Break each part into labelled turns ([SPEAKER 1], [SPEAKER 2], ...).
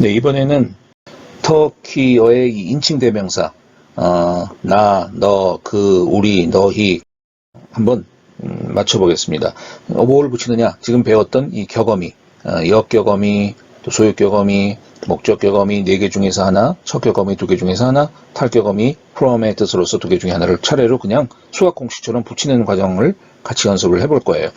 [SPEAKER 1] 네, 이번에는 터키어의 이 인칭 대명사, 나, 너, 그, 우리, 너희 한번 맞춰보겠습니다. 뭘 붙이느냐? 지금 배웠던 이 격어미, 역격어미, 또 소유격어미, 목적격어미 4개 중에서 하나, 척격어미 2개 중에서 하나, 탈격어미, from의 뜻으로서 2개 중에 하나를 차례로 그냥 수학 공식처럼 붙이는 과정을 같이 연습을 해볼 거예요.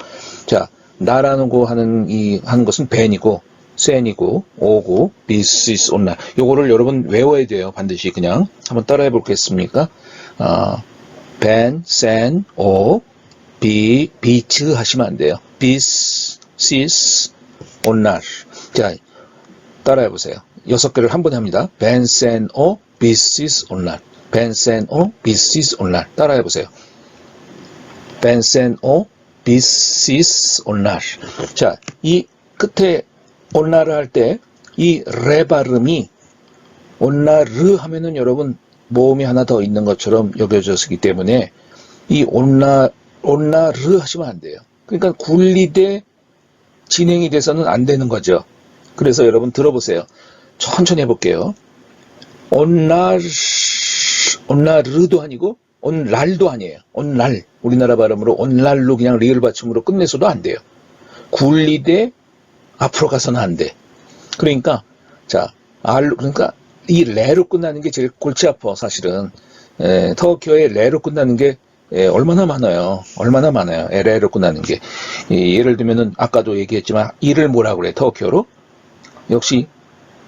[SPEAKER 1] 자, 나라는 거 하는 것은 벤이고, 센이고, 오고, this is online. 요거를 여러분 외워야 돼요. 반드시 그냥. 한번 따라해 보겠습니까? 벤, 센, 오, 비츠 하시면 안 돼요. this is online. 자, 따라해 보세요. 6개를 한 번에 합니다. 벤, 센, 오, this is online. 벤, 센, 오, this is online. 따라해 보세요. 벤, 센, 오, this is online. 자, 이 끝에 온나르 할 때 이 레 발음이 온나르 하면은 여러분 모음이 하나 더 있는 것처럼 여겨졌기 때문에 이 온나르 하시면 안 돼요. 그러니까 분리돼 진행이 돼서는 안 되는 거죠. 그래서 여러분 들어보세요. 천천히 해볼게요. 온나르도 아니고 온랄도 아니에요. 온랄, 우리나라 발음으로 온랄로 그냥 리을 받침으로 끝내서도 안 돼요. 분리돼 앞으로 가서는 안 돼. 그러니까 그러니까 이 레로 끝나는 게 제일 골치 아파 사실은. 터키어의 레로 끝나는 게 얼마나 많아요. 레로 끝나는 게. 예를 들면은 아까도 얘기했지만 이를 뭐라 그래 터키어로? 역시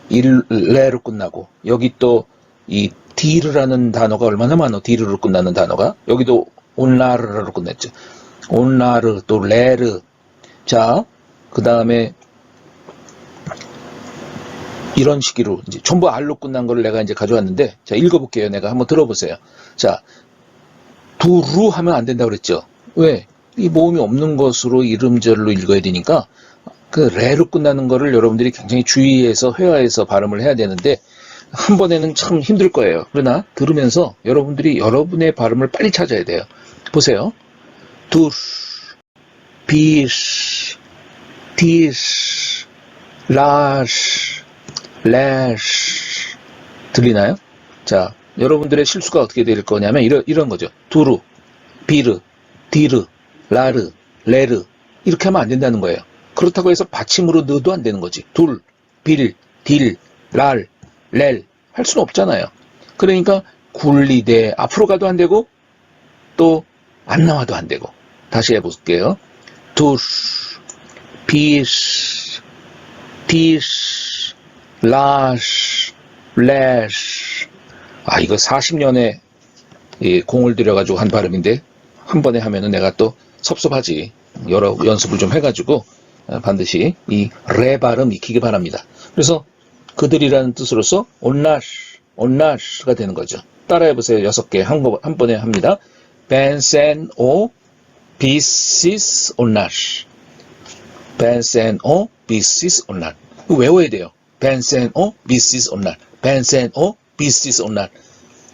[SPEAKER 1] 레로 끝나고, 여기 또 이 디르라는 단어가 얼마나 많아. 디르로 끝나는 단어가. 여기도 온나르로 끝냈죠. 온나르 또 레르. 자, 그 다음에 이런 식으로 이제 전부 R로 끝난 거를 내가 이제 가져왔는데, 자, 읽어볼게요. 내가 한번 들어보세요. 자, 두루 하면 안 된다고 그랬죠. 왜? 이 모음이 없는 것으로 이름절로 읽어야 되니까 그 레로 끝나는 거를 여러분들이 굉장히 주의해서 회화해서 발음을 해야 되는데 한 번에는 참 힘들 거예요. 그러나 들으면서 여러분들이 여러분의 발음을 빨리 찾아야 돼요. 보세요. 두르, 비스, 디스, 라스, 레스. 들리나요? 자, 여러분들의 실수가 어떻게 될 거냐면 이런 거죠. 두루, 비르, 디르, 라르, 레르. 이렇게 하면 안 된다는 거예요. 그렇다고 해서 받침으로 넣어도 안 되는 거지. 둘, 빌, 딜, 랄, 렐. 할 수는 없잖아요. 그러니까 굴리되 앞으로 가도 안 되고 또 안 나와도 안 되고. 다시 해볼게요. 둘, 비스, 디스, 라스, 레스. 이거 40년의 공을 들여가지고 한 발음인데 한 번에 하면은 내가 또 섭섭하지. 여러 연습을 좀 해가지고 반드시 이 레 발음 익히기 바랍니다. 그래서 그들이라는 뜻으로서 온나스가 되는 거죠. 따라해보세요. 6개 한 번에 합니다. 벤센 오 비시스 온나스. 벤센 오 비시스 온나스. 외워야 돼요. 벤센 오 비시스 온나스. 벤센 오 비시스 온나스.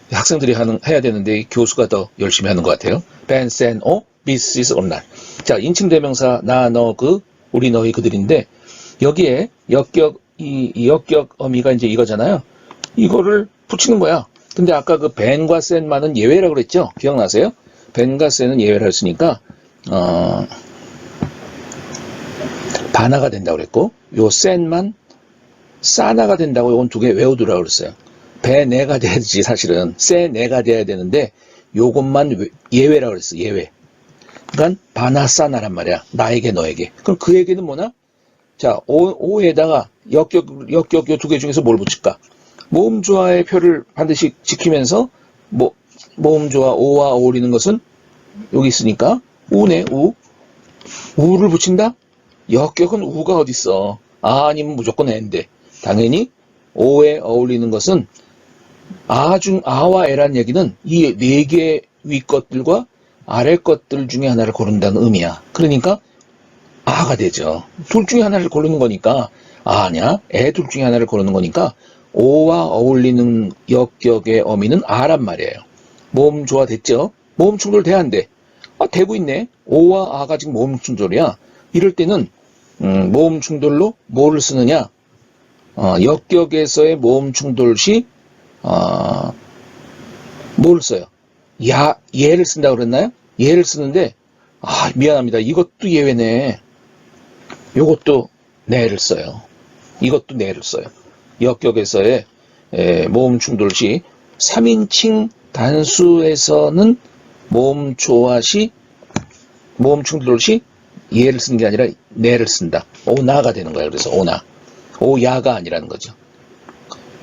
[SPEAKER 1] 학생들이 해야 되는데 교수가 더 열심히 하는 것 같아요. 벤센 오 비시스 온나스. 자, 인칭 대명사 나, 너, 그, 우리, 너희, 그들인데 여기에 역격 어미가 이제 이거잖아요. 이거를 붙이는 거야. 근데 아까 그 벤과 센만은 예외라고 그랬죠? 기억나세요? 벤과 센은 예외를 했으니까 바나가 된다고 그랬고, 요 센만 사나가 된다고 요건 2개 외우두라고 그랬어요. 베네가 돼야지 사실은. 세네가 돼야 되는데 요것만 예외라고 그랬어. 예외. 그러니까 바나사나란 말이야. 나에게 너에게. 그럼 그에게는 뭐냐? 자, 오에다가 역격 요 2개 중에서 뭘 붙일까? 모음조화의 표를 반드시 지키면서 모음조화 오와 어울리는 것은 여기 있으니까 우네. 우를 붙인다? 역격은 우가 어딨어. 아니면 무조건 애인데 당연히 오에 어울리는 것은 아와 에란 얘기는 이 4개 위 것들과 아래 것들 중에 하나를 고른다는 의미야. 그러니까 아가 되죠. 둘 중에 하나를 고르는 거니까 아냐? 애 둘 중에 하나를 고르는 거니까 오와 어울리는 역격의 어미는 아란 말이에요. 모음 조화 됐죠? 모음 충돌 돼야 안 돼. 되고 있네. 오와 아가 지금 모음 충돌이야. 이럴 때는 모음 충돌로 뭐를 쓰느냐? 역격에서의 모음 충돌 시 뭘 써요? 얘를 쓴다고 그랬나요? 얘를 쓰는데 미안합니다. 이것도 예외네. 요것도 내를 써요. 이것도 내를 써요. 역격에서의 모음 충돌 시 3인칭 단수에서는 모음 조화 시 모음 충돌 시 얘를 쓰는 게 아니라 내를 쓴다. 오나가 되는 거예요. 그래서 오나. 오야가 아니라는 거죠.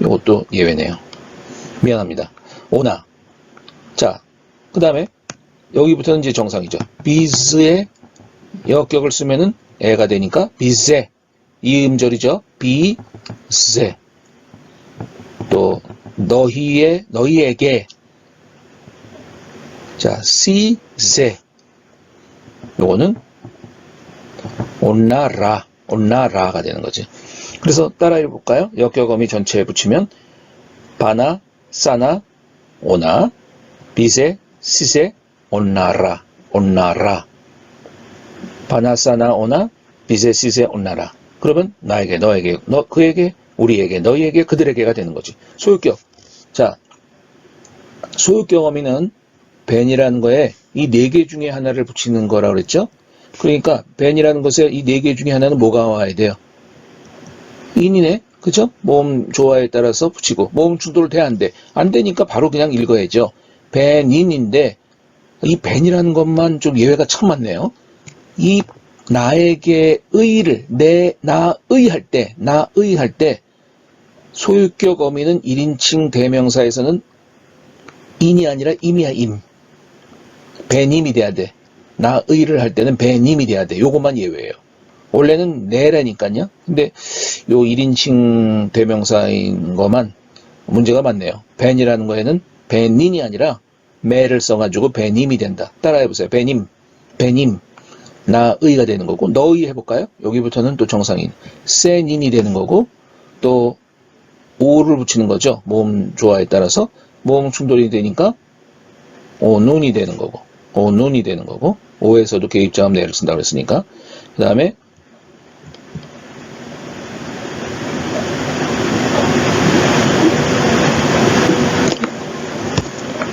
[SPEAKER 1] 이것도 예외네요. 미안합니다. 오나. 자, 그 다음에 여기부터는 이제 정상이죠. 비즈의 역격을 쓰면은 애가 되니까 비세. 이 음절이죠. 비세. 또 너희에게. 자, 시세. 요거는 온나라가 되는 거지. 그래서 따라해 볼까요? 역격어미 전체에 붙이면 바나, 싸나, 오나, 비세, 시세, 온나라. 바나, 싸나, 오나, 비세, 시세, 온나라. 그러면 나에게, 너에게, 그에게, 우리에게, 너희에게, 그들에게가 되는 거지. 소유격. 자, 소유격 어미는 벤이라는 거에 이 네 개 중에 하나를 붙이는 거라고 그랬죠? 그러니까 벤이라는 것에 이 네 개 중에 하나는 뭐가 와야 돼요? 인이네? 그죠? 모음 조화에 따라서 붙이고 모음 충돌 돼 안 돼? 안 되니까 바로 그냥 읽어야죠. 벤인인데 이 벤이라는 것만 좀 예외가 참 많네요. 이 나에게 의를 나의 할 때 소유격 어미는 1인칭 대명사에서는 인이 아니라 임이야 임. 벤임이 돼야 돼. 나의를 할 때는 벤임이 돼야 돼. 요것만 예외예요. 원래는 내라니까요. 근데 요 1인칭 대명사인 것만 문제가 많네요. 벤이라는 거에는 벤인이 아니라 매를 써가지고 벤임이 된다. 따라해보세요. 벤임. 나의가 되는 거고 너의 해볼까요? 여기부터는 또 정상인. 센인이 되는 거고 또 오를 붙이는 거죠. 모음 조화에 따라서 모음 충돌이 되니까 오눈이 되는 거고 오에서도 개입자음 내를 쓴다고 했으니까 그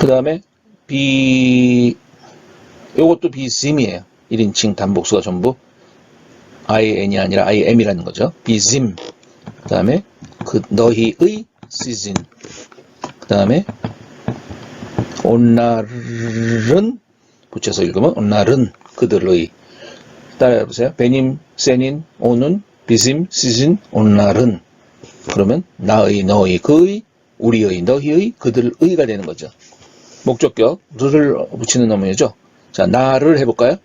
[SPEAKER 1] 다음에 요것도 비sim이에요. 1인칭 단복수가 전부 IN이 아니라 IM이라는 거죠. 비sim. 그 다음에 너희의 시즌. 그 다음에 온날은 붙여서 읽으면 온날은 그들의. 따라해보세요. 베님, 세닌, 오는, 비심, 시즌, 온날은. 그러면 나의, 너의, 그의, 우리의, 너희의, 그들의가 되는 거죠. 목적격, 를 붙이는 어문이죠. 자, 나를 해볼까요?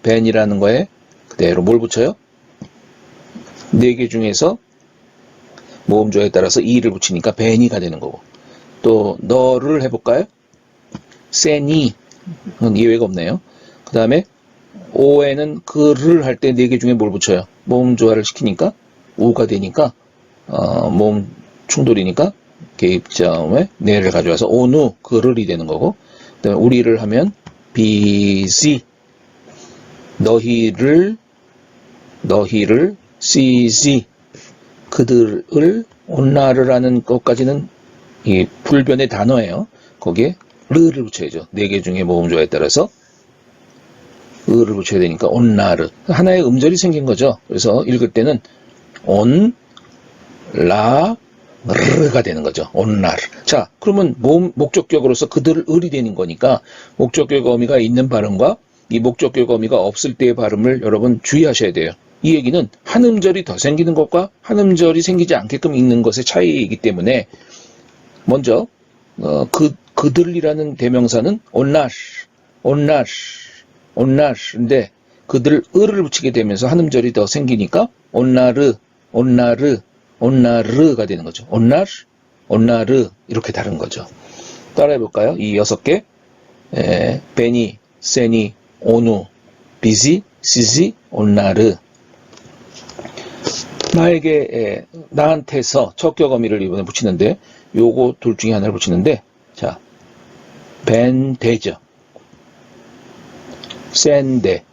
[SPEAKER 1] 벤이라는 거에 그대로 뭘 붙여요? 네 개 중에서 모음조에 따라서 이를 붙이니까 벤이가 되는 거고. 또 너를 해볼까요? 세니, 예외가 없네요. 그 다음에 오에는 그를 할 때 네 개 중에 뭘 붙여요? 모음 조화를 시키니까 우가 되니까 모음 충돌이니까 개입자음에 네를 가져와서 오누 그를이 되는 거고 그다음에 우리를 하면 비시 너희를 시시 그들을 온나를 하는 것까지는 이 불변의 단어예요. 거기에 르를 붙여야죠. 네 개 중에 모음 조화에 따라서 을을 붙여야 되니까 온나르 하나의 음절이 생긴 거죠. 그래서 읽을 때는 온라르가 되는 거죠. 온나르. 자, 그러면 목적격으로서 그들을 을이 되는 거니까 목적격 어미가 있는 발음과 이 목적격 어미가 없을 때의 발음을 여러분 주의하셔야 돼요. 이 얘기는 한 음절이 더 생기는 것과 한 음절이 생기지 않게끔 읽는 것의 차이이기 때문에 먼저 그들이라는 대명사는 온나르인데 그들 을을 붙이게 되면서 한 음절이 더 생기니까 온나르가 되는 거죠. 온나르 이렇게 다른 거죠. 따라해 볼까요? 이 6개 베니, 세니, 오누, 비시, 시시, 온나르. 나한테서 척격 어미를 이번에 붙이는데 요거 둘 중에 하나를 붙이는데 자, 벤대죠. 센데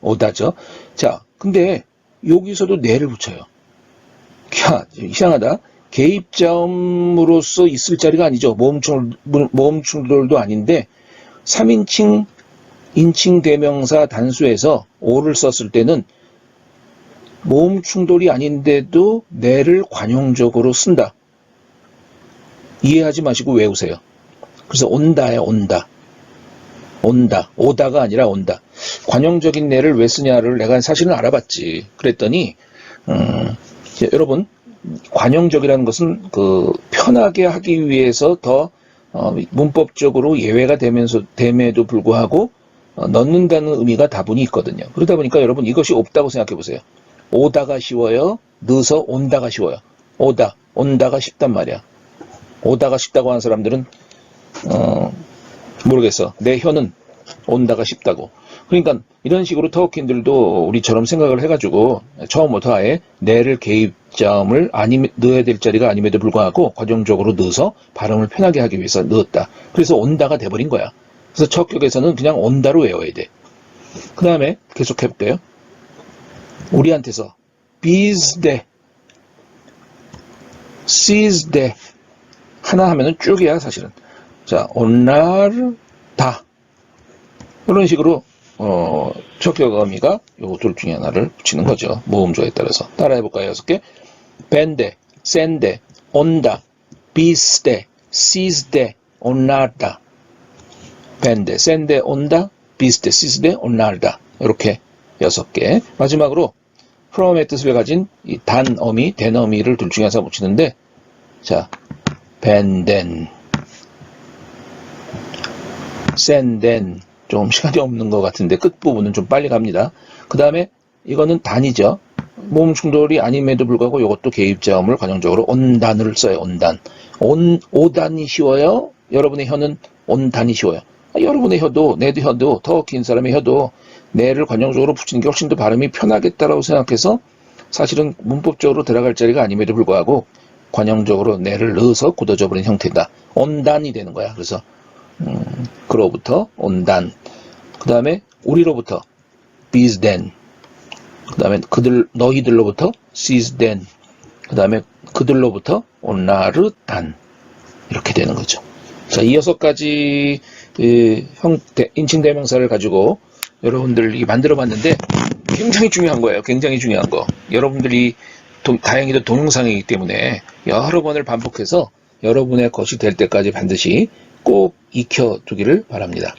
[SPEAKER 1] 오다죠. 자, 근데 여기서도 내를 붙여요. 야, 이상하다. 개입자음으로서 있을 자리가 아니죠. 모음충돌도 아닌데 3인칭 인칭 대명사 단수에서 오를 썼을 때는 모음충돌이 아닌데도 내를 관용적으로 쓴다. 이해하지 마시고 외우세요. 그래서 온다예요. 온다. 오다가 아니라 온다. 관용적인 내를 왜 쓰냐를 내가 사실은 알아봤지. 그랬더니 여러분, 관용적이라는 것은 편하게 하기 위해서 더 문법적으로 예외가 됨에도 불구하고 넣는다는 의미가 다분히 있거든요. 그러다 보니까 여러분 이것이 없다고 생각해 보세요. 오다가 쉬워요. 넣어서 온다가 쉬워요. 온다가 쉽단 말이야. 오다가 쉽다고 하는 사람들은 모르겠어. 내 혀는 온다가 쉽다고. 그러니까 이런 식으로 터키인들도 우리처럼 생각을 해가지고 처음부터 아예 내를 개입자음을 넣어야 될 자리가 아님에도 불구하고 과정적으로 넣어서 발음을 편하게 하기 위해서 넣었다. 그래서 온다가 돼버린 거야. 그래서 첫 격에서는 그냥 온다로 외워야 돼. 그 다음에 계속 해볼게요. 우리한테서 비즈대, 시즈대 하나 하면은 쭉이야 사실은. 자, 온나르다 이런 식으로 첫 격어미가 요 둘 중에 하나를 붙이는 거죠. 모음조에 따라서. 따라해볼까요? 6개. 벤데, 센데, 온다, 비스데, 시즈데, 온나르다. 벤데, 센데, 온다, 비스데, 시즈데, 온나르다. 이렇게 6개. 마지막으로 from의 뜻을 가진 이 단어미, 대너미를 둘 중에 하나 붙이는데, 자, 벤덴, 센덴, 좀 시간이 없는 것 같은데 끝부분은 좀 빨리 갑니다. 그 다음에 이거는 단이죠. 모음 충돌이 아님에도 불구하고 이것도 개입자음을 관용적으로 온단을 써요. 온단. 오단이 쉬워요. 여러분의 혀는 온단이 쉬워요. 여러분의 혀도, 내도 혀도, 더 긴 사람의 혀도 내를 관용적으로 붙이는 게 훨씬 더 발음이 편하겠다라고 생각해서 사실은 문법적으로 들어갈 자리가 아님에도 불구하고 관용적으로 내를 넣어서 굳어져 버린 형태다. 온단이 되는 거야. 그래서 그로부터 온단, 그 다음에 우리로부터 비즈덴, 그 다음에 너희들로부터 시즈덴, 그 다음에 그들로부터 온나르단 이렇게 되는 거죠. 자, 이 6가지 형태 인칭 대명사를 가지고 여러분들이 만들어 봤는데 굉장히 중요한 거예요. 굉장히 중요한 거. 여러분들이 다행히도 동영상이기 때문에 여러 번을 반복해서 여러분의 것이 될 때까지 반드시 꼭 익혀두기를 바랍니다.